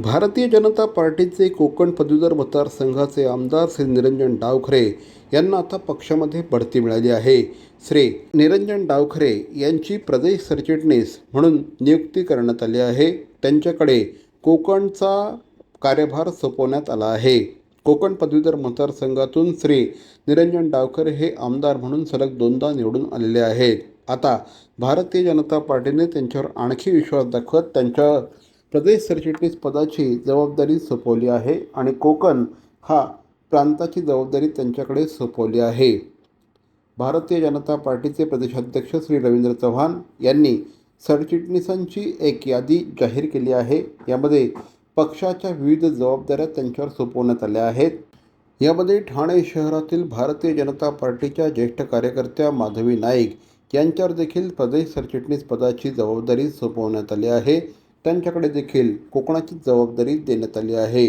भारतीय जनता पार्टीचे कोकण पदवीधर मतदारसंघाचे आमदार श्री निरंजन डावखरे यांना आता पक्षामध्ये बढती मिळाली आहे. श्री निरंजन डावखरे यांची प्रदेश सरचिटणीस म्हणून नियुक्ती करण्यात आली आहे. त्यांच्याकडे कोकणचा कार्यभार सोपवण्यात आला आहे. कोकण पदवीधर मतदारसंघातून श्री निरंजन डावखरे हे आमदार म्हणून सलग दोनदा निवडून आलेले आहेत. आता भारतीय जनता पार्टीने त्यांच्यावर आणखी विश्वास दाखवत त्यांच्या प्रदेश सरचिटणीस पदाची जबाबदारी सोपवली आहे आणि कोकण हा प्रांताची जबाबदारी त्यांच्याकडे सोपवली आहे. भारतीय जनता पार्टीचे प्रदेशाध्यक्ष श्री रवींद्र चव्हाण यांनी सरचिटणीसांची एक यादी जाहीर केली आहे. यामध्ये पक्षाच्या विविध जबाबदाऱ्या त्यांच्यावर सोपवण्यात आल्या आहेत. यामध्ये ठाणे शहरातील भारतीय जनता पार्टीच्या ज्येष्ठ कार्यकर्त्या माधवी नाईक यांच्यावर देखील प्रदेश सरचिटणीस पदाची जबाबदारी सोपवण्यात आली आहे. त्यांच्याकडे देखील कोकणाची जबाबदारी देण्यात आली आहे.